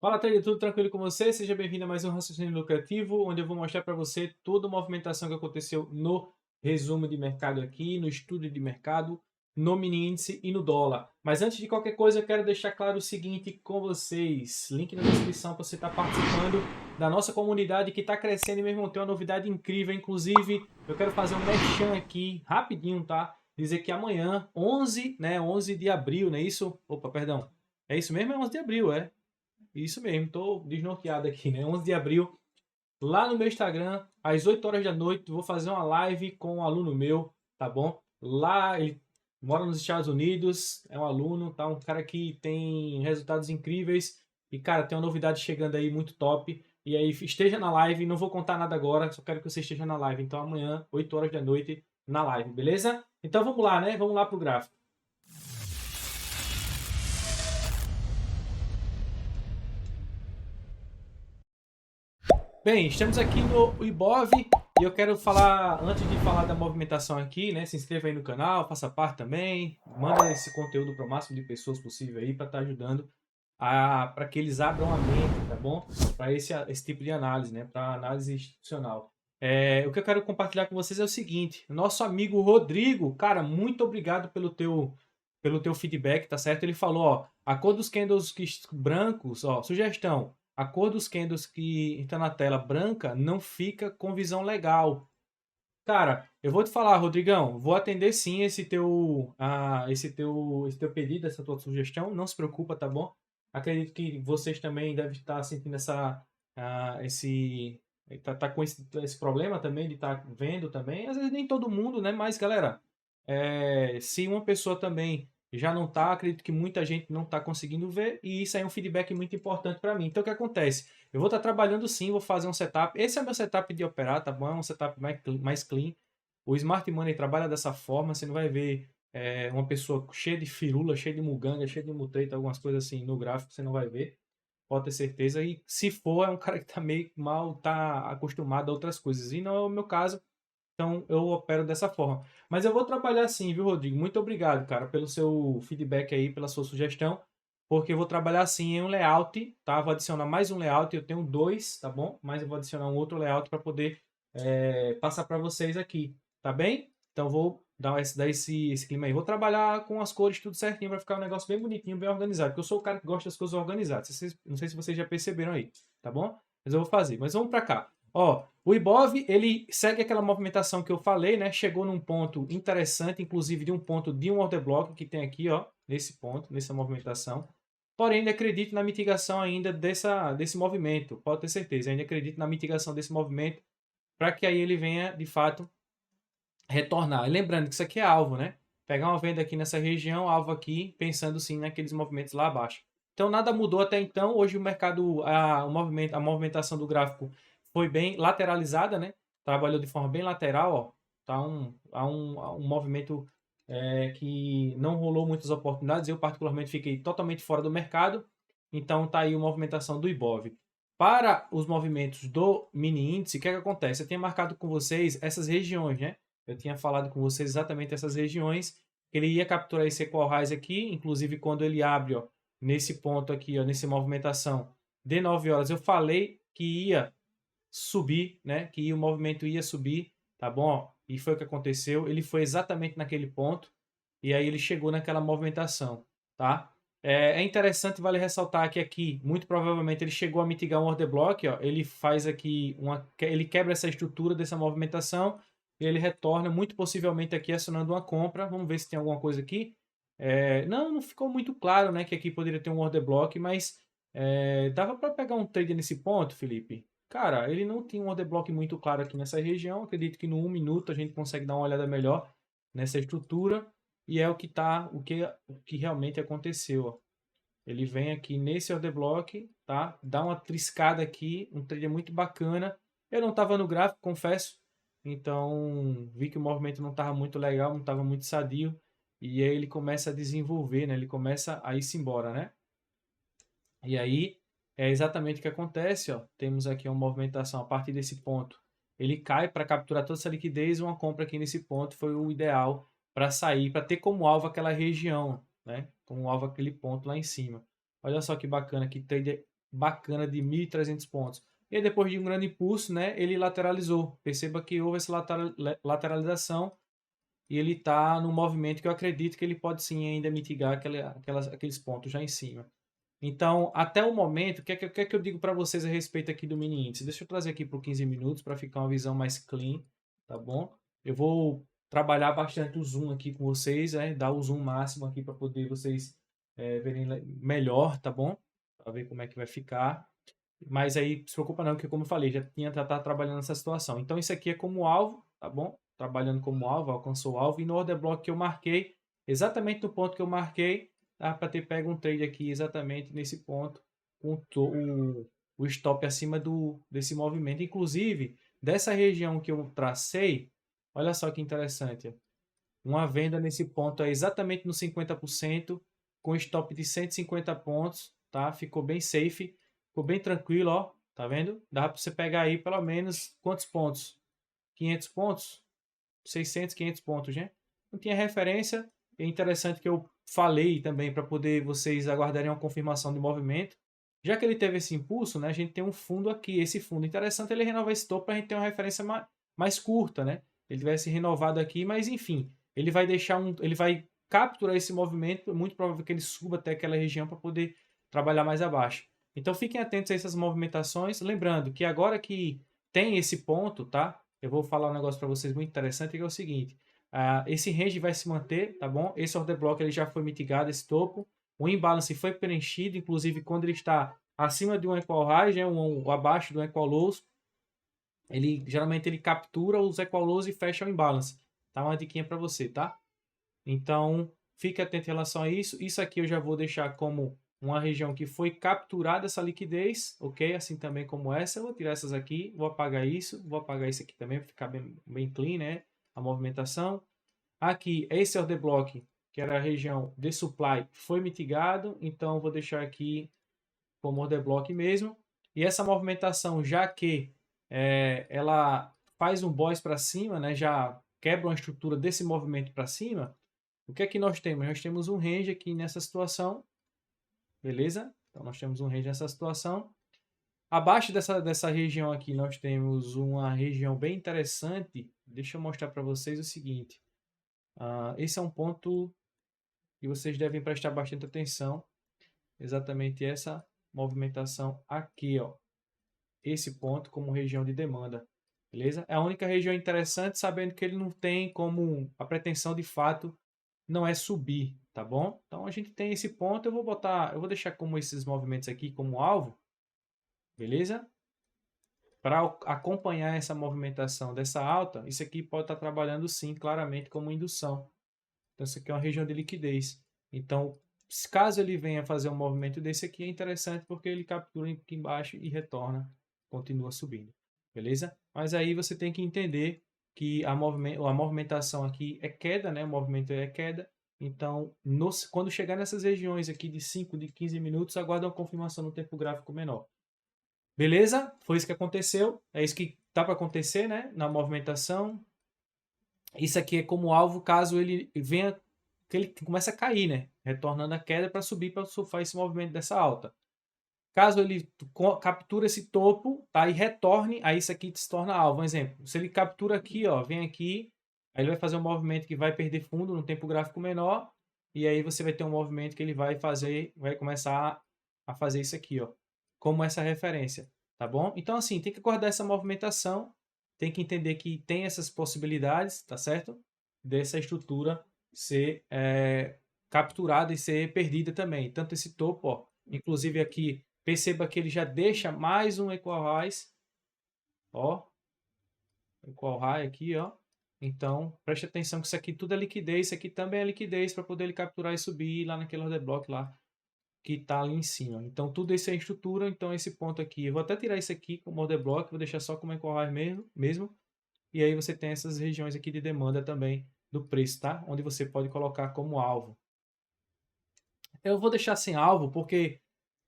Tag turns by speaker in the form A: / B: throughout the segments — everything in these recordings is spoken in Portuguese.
A: Fala, trader, tudo tranquilo com você? Seja bem-vindo a mais um Raciocínio Lucrativo, onde eu vou mostrar para você toda a movimentação que aconteceu no resumo de mercado aqui, no estudo de mercado, no mini índice e no dólar. Mas antes de qualquer coisa, eu quero deixar claro o seguinte com vocês. Link na descrição para você estar participando da nossa comunidade que está crescendo e, meu irmão, tem uma novidade incrível. Inclusive, eu quero fazer um merchan aqui, rapidinho, tá? Dizer que amanhã, 11, né, 11 de abril, não é isso? Opa, perdão. É isso mesmo? É 11 de abril, é? Isso mesmo, tô desnorteado aqui, né? 11 de abril, lá no meu Instagram, às 8 horas da noite, vou fazer uma live com um aluno meu, tá bom? Lá ele mora nos Estados Unidos, é um aluno, tá? Um cara que tem resultados incríveis e, cara, tem uma novidade chegando aí muito top. E aí, esteja na live, não vou contar nada agora, só quero que você esteja na live. Então, amanhã, 8 horas da noite, na live, beleza? Então, vamos lá, né? Vamos lá pro gráfico. Bem, estamos aqui no Ibov e eu quero falar, antes de falar da movimentação aqui, né? Se inscreva aí no canal, faça parte também, manda esse conteúdo para o máximo de pessoas possível aí para estar ajudando para que eles abram a mente, tá bom? Para esse tipo de análise, né? Para análise institucional. O que eu quero compartilhar com vocês é o seguinte: nosso amigo Rodrigo, cara, muito obrigado pelo teu feedback, tá certo? Ele falou, ó, a cor dos candles brancos, ó, sugestão. A cor dos candles que está na tela branca não fica com visão legal. Cara, eu vou te falar, Rodrigão, vou atender sim esse teu pedido, essa tua sugestão. Não se preocupa, tá bom? Acredito que vocês também devem estar sentindo tá com esse problema também de estar vendo também. Às vezes nem todo mundo, né? Mas, galera, se uma pessoa também já não tá, acredito que muita gente não tá conseguindo ver e isso aí é um feedback muito importante para mim. Então, o que acontece? Eu vou estar trabalhando sim, vou fazer um setup. Esse é meu setup de operar, tá bom? É um setup mais clean. O Smart Money trabalha dessa forma, você não vai ver uma pessoa cheia de firula, cheia de muganga, cheia de mutreta, algumas coisas assim no gráfico, você não vai ver. Pode ter certeza. E se for, é um cara que tá meio mal, tá acostumado a outras coisas. E não é o meu caso, então eu opero dessa forma. Mas eu vou trabalhar assim, viu, Rodrigo? Muito obrigado, cara, pelo seu feedback aí, pela sua sugestão. Porque eu vou trabalhar assim em um layout, tá? Vou adicionar mais um layout, eu tenho dois, tá bom? Mas eu vou adicionar um outro layout para poder passar para vocês aqui, tá bem? Então vou dar esse clima aí. Vou trabalhar com as cores tudo certinho para ficar um negócio bem bonitinho, bem organizado. Porque eu sou o cara que gosta das coisas organizadas. Não sei se vocês já perceberam aí, tá bom? Mas eu vou fazer. Mas vamos para cá. Ó, o Ibov, ele segue aquela movimentação que eu falei, né? Chegou num ponto interessante, inclusive de um ponto de um order block que tem aqui, ó, nesse ponto, nessa movimentação. Porém, ainda acredito na mitigação ainda desse movimento, pode ter certeza. Ainda acredito na mitigação desse movimento para que aí ele venha, de fato, retornar. E lembrando que isso aqui é alvo, né? Pegar uma venda aqui nessa região, alvo aqui, pensando sim naqueles movimentos lá abaixo. Então nada mudou até então. Hoje o mercado, a movimentação do gráfico foi bem lateralizada, né? Trabalhou de forma bem lateral, ó. Tá um movimento que não rolou muitas oportunidades. Eu particularmente fiquei totalmente fora do mercado. Então tá aí a movimentação do Ibov. Para os movimentos do mini índice, o que é que acontece? Eu tinha marcado com vocês essas regiões, né? Eu tinha falado com vocês exatamente essas regiões. Ele ia capturar esse equal highs aqui, inclusive quando ele abre, ó, nesse ponto aqui, ó, nessa movimentação de 9 horas, eu falei que ia subir, né? Que o movimento ia subir, tá bom? E foi o que aconteceu. Ele foi exatamente naquele ponto e aí ele chegou naquela movimentação, tá? É interessante, vale ressaltar que aqui, muito provavelmente, ele chegou a mitigar um order block, ó. Ele faz aqui ele quebra essa estrutura dessa movimentação e ele retorna, muito possivelmente aqui acionando uma compra. Vamos ver se tem alguma coisa aqui. Não ficou muito claro, né, que aqui poderia ter um order block, mas dava para pegar um trade nesse ponto, Felipe? Cara, ele não tinha um order block muito claro aqui nessa região. Acredito que no 1 minuto a gente consegue dar uma olhada melhor nessa estrutura. E é o que realmente aconteceu. Ó. Ele vem aqui nesse order block, tá? Dá uma triscada aqui, um trade muito bacana. Eu não estava no gráfico, confesso. Então, vi que o movimento não estava muito legal, não estava muito sadio. E aí ele começa a desenvolver, né? Ele começa a ir-se embora, né? E aí é exatamente o que acontece, ó. Temos aqui uma movimentação a partir desse ponto. Ele cai para capturar toda essa liquidez, uma compra aqui nesse ponto foi o ideal para sair, para ter como alvo aquela região, né? Como alvo aquele ponto lá em cima. Olha só que bacana, que trade bacana de 1.300 pontos. E aí, depois de um grande impulso, né, ele lateralizou. Perceba que houve essa lateralização e ele está no movimento que eu acredito que ele pode sim ainda mitigar aqueles pontos já em cima. Então, até o momento, o que é que eu digo para vocês a respeito aqui do mini índice? Deixa eu trazer aqui para 15 minutos para ficar uma visão mais clean, tá bom? Eu vou trabalhar bastante o zoom aqui com vocês, dar o zoom máximo aqui para poder vocês verem melhor, tá bom? Para ver como é que vai ficar. Mas aí, não se preocupa não, porque como eu falei, já tá trabalhando nessa situação. Então, isso aqui é como alvo, tá bom? Trabalhando como alvo, alcançou o alvo. E no order block que eu marquei, exatamente no ponto que eu marquei, dá para ter pego um trade aqui exatamente nesse ponto, com o stop acima desse movimento. Inclusive, dessa região que eu tracei, olha só que interessante. Uma venda nesse ponto é exatamente no 50%, com stop de 150 pontos, tá? Ficou bem safe, ficou bem tranquilo, ó. Tá vendo? Dá para você pegar aí pelo menos quantos pontos? 500 pontos? 600, 500 pontos, né? Não tinha referência. É interessante que eu falei também para poder vocês aguardarem uma confirmação de movimento. Já que ele teve esse impulso, né? A gente tem um fundo aqui. Esse fundo interessante ele renovar esse topo para a gente ter uma referência mais curta, né? Ele tivesse renovado aqui, mas enfim, ele vai ele vai capturar esse movimento. É muito provável que ele suba até aquela região para poder trabalhar mais abaixo. Então fiquem atentos a essas movimentações. Lembrando que agora que tem esse ponto, tá? Eu vou falar um negócio para vocês muito interessante, que é o seguinte. Esse range vai se manter, tá bom? Esse order block ele já foi mitigado, esse topo. O imbalance foi preenchido, inclusive quando ele está acima de um equal high, né, abaixo do equal lows, geralmente ele captura os equal lows e fecha o imbalance. Tá uma diquinha para você, tá? Então, fique atento em relação a isso. Isso aqui eu já vou deixar como uma região que foi capturada essa liquidez, ok? Assim também como essa. Eu vou tirar essas aqui, vou apagar isso aqui também para ficar bem clean, né? A movimentação. Aqui, esse order block, que era a região de supply, foi mitigado. Então, vou deixar aqui como order block mesmo. E essa movimentação, já que ela faz um boys para cima, né? Já quebra uma estrutura desse movimento para cima. O que é que nós temos? Nós temos um range aqui nessa situação, beleza? Então, nós temos um range nessa situação. Abaixo dessa região aqui, nós temos uma região bem interessante. Deixa eu mostrar para vocês o seguinte. Esse é um ponto que vocês devem prestar bastante atenção. Exatamente essa movimentação aqui, ó. Esse ponto como região de demanda, beleza? É a única região interessante, sabendo que ele não tem como a pretensão de fato não é subir, tá bom? Então a gente tem esse ponto, eu vou deixar como esses movimentos aqui como alvo, beleza? Para acompanhar essa movimentação dessa alta, isso aqui pode estar trabalhando sim, claramente como indução. Então isso aqui é uma região de liquidez. Então, caso ele venha fazer um movimento desse aqui, é interessante porque ele captura aqui embaixo e retorna, continua subindo, beleza? Mas aí você tem que entender que a movimentação aqui é queda, né? O movimento é queda. Então, quando chegar nessas regiões aqui de 5, de 15 minutos, aguarda uma confirmação no tempo gráfico menor. Beleza? Foi isso que aconteceu. É isso que tá para acontecer, né? Na movimentação. Isso aqui é como alvo caso ele venha, que ele comece a cair, né? Retornando a queda para subir para surfar esse movimento dessa alta. Caso ele capture esse topo, tá? E retorne, aí isso aqui se torna alvo. Um exemplo, se ele captura aqui, ó, vem aqui, aí ele vai fazer um movimento que vai perder fundo no tempo gráfico menor, e aí você vai ter um movimento que ele vai começar a fazer isso aqui, ó, como essa referência, tá bom? Então, assim, tem que guardar essa movimentação, tem que entender que tem essas possibilidades, tá certo? Dessa estrutura ser capturada e ser perdida também. Tanto esse topo, ó, inclusive aqui, perceba que ele já deixa mais um equal highs, ó, equal high aqui, ó. Então, preste atenção que isso aqui tudo é liquidez, isso aqui também é liquidez para poder ele capturar e subir lá naquele order block lá que está ali em cima. Então, tudo isso é estrutura, então esse ponto aqui, eu vou até tirar isso aqui como order block, vou deixar só como equal high mesmo. E aí você tem essas regiões aqui de demanda também do preço, tá? Onde você pode colocar como alvo. Eu vou deixar sem alvo porque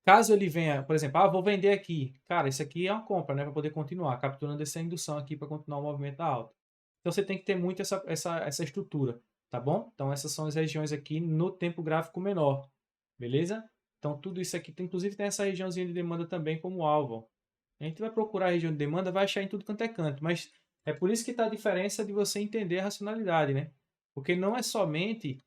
A: caso ele venha, por exemplo, vou vender aqui. Cara, isso aqui é uma compra, né? Para poder continuar capturando essa indução aqui para continuar o movimento da alta. Então você tem que ter muito essa estrutura, tá bom? Então essas são as regiões aqui no tempo gráfico menor, beleza? Então, tudo isso aqui, inclusive tem essa regiãozinha de demanda também como alvo. Ó. A gente vai procurar a região de demanda, vai achar em tudo quanto é canto, mas é por isso que está a diferença de você entender a racionalidade, né? Porque não é somente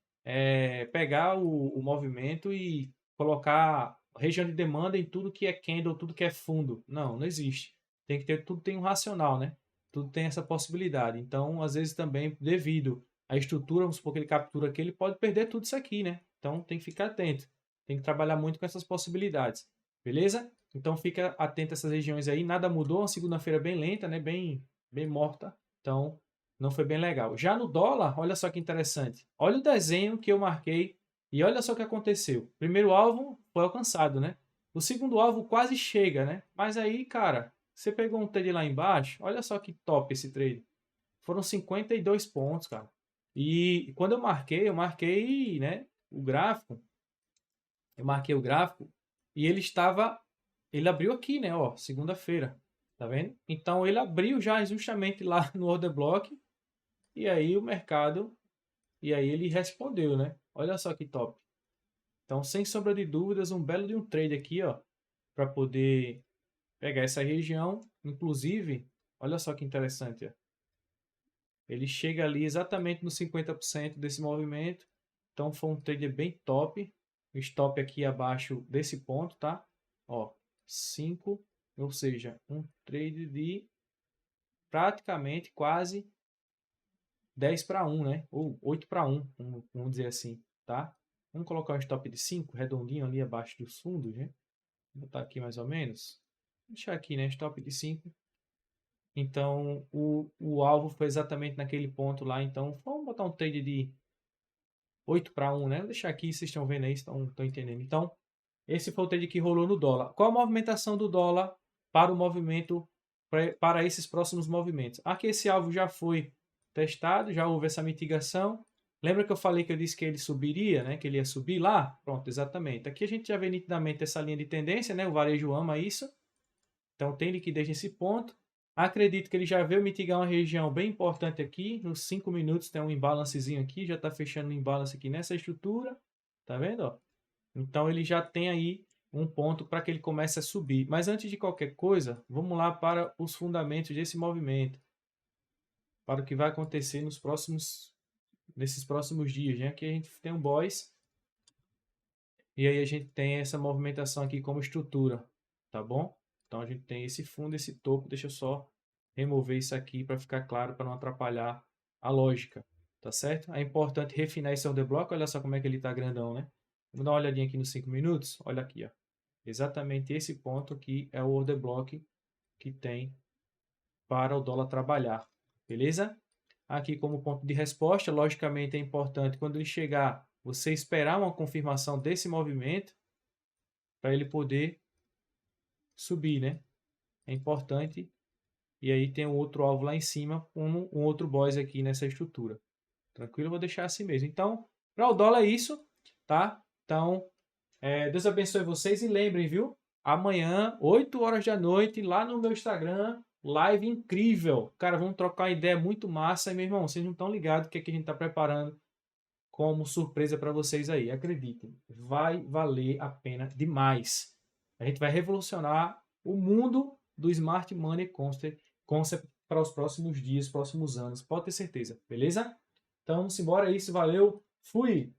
A: pegar o movimento e colocar região de demanda em tudo que é candle, tudo que é fundo. Não, não existe. Tem que ter, tudo tem um racional, né? Tudo tem essa possibilidade. Então, às vezes também, devido à estrutura, vamos supor que ele captura aqui, ele pode perder tudo isso aqui, né? Então, tem que ficar atento. Tem que trabalhar muito com essas possibilidades. Beleza? Então, fica atento a essas regiões aí. Nada mudou. Uma segunda-feira bem lenta, né? Bem morta. Então, não foi bem legal. Já no dólar, olha só que interessante. Olha o desenho que eu marquei e olha só o que aconteceu. Primeiro alvo foi alcançado, né? O segundo alvo quase chega, né? Mas aí, cara, você pegou um trade lá embaixo. Olha só que top esse trade. Foram 52 pontos, cara. E quando eu marquei, né, o gráfico. Eu marquei o gráfico e ele abriu aqui, né, ó, segunda-feira. Tá vendo? Então ele abriu já justamente lá no order block e aí o mercado e aí ele respondeu, né? Olha só que top. Então, sem sombra de dúvidas, um belo de um trade aqui, ó, para poder pegar essa região. Inclusive, olha só que interessante, ó. Ele chega ali exatamente no 50% desse movimento. Então, foi um trade bem top. O stop aqui abaixo desse ponto, tá? Ó, 5, ou seja, um trade de praticamente quase 10 para 1, né? Ou 8 para 1, vamos dizer assim, tá? Vamos colocar um stop de 5, redondinho ali abaixo dos fundos, né? Vou botar aqui mais ou menos. Vou deixar aqui, né? Stop de 5. Então, o alvo foi exatamente naquele ponto lá. Então, vamos botar um trade de 8 para 1, né? Vou deixar aqui, vocês estão vendo aí, estão entendendo. Então, esse foi o trade que rolou no dólar. Qual a movimentação do dólar para o movimento, para esses próximos movimentos? Aqui esse alvo já foi testado, já houve essa mitigação. Lembra que eu falei que eu disse que ele subiria, né? Que ele ia subir lá? Pronto, exatamente. Aqui a gente já vê nitidamente essa linha de tendência, né? O varejo ama isso. Então tem liquidez nesse ponto. Acredito que ele já veio mitigar uma região bem importante aqui. Nos 5 minutos tem um imbalancezinho aqui. Já está fechando um imbalance aqui nessa estrutura. Tá vendo? Ó? Então ele já tem aí um ponto para que ele comece a subir. Mas antes de qualquer coisa, vamos lá para os fundamentos desse movimento. Para o que vai acontecer nesses próximos dias. Né? Aqui a gente tem um boys. E aí a gente tem essa movimentação aqui como estrutura. Tá bom? Então a gente tem esse fundo, esse topo. Deixa eu só remover isso aqui para ficar claro, para não atrapalhar a lógica. Tá certo? É importante refinar esse order block. Olha só como é que ele está grandão, né? Vamos dar uma olhadinha aqui nos 5 minutos. Olha aqui, ó. Exatamente esse ponto aqui é o order block que tem para o dólar trabalhar. Beleza? Aqui como ponto de resposta, logicamente é importante quando ele chegar, você esperar uma confirmação desse movimento para ele poder subir, né? É importante. E aí tem um outro alvo lá em cima, um outro boss aqui nessa estrutura. Tranquilo? Eu vou deixar assim mesmo. Então, para o dólar é isso, tá? Então, Deus abençoe vocês e lembrem, viu? Amanhã, 8 horas da noite, lá no meu Instagram, live incrível. Cara, vamos trocar uma ideia muito massa. E, meu irmão, vocês não estão ligados o que, é que a gente está preparando como surpresa para vocês aí. Acreditem, vai valer a pena demais. A gente vai revolucionar o mundo do Smart Money Concept para os próximos dias, próximos anos. Pode ter certeza, beleza? Então, vamos embora, é isso. Valeu, fui!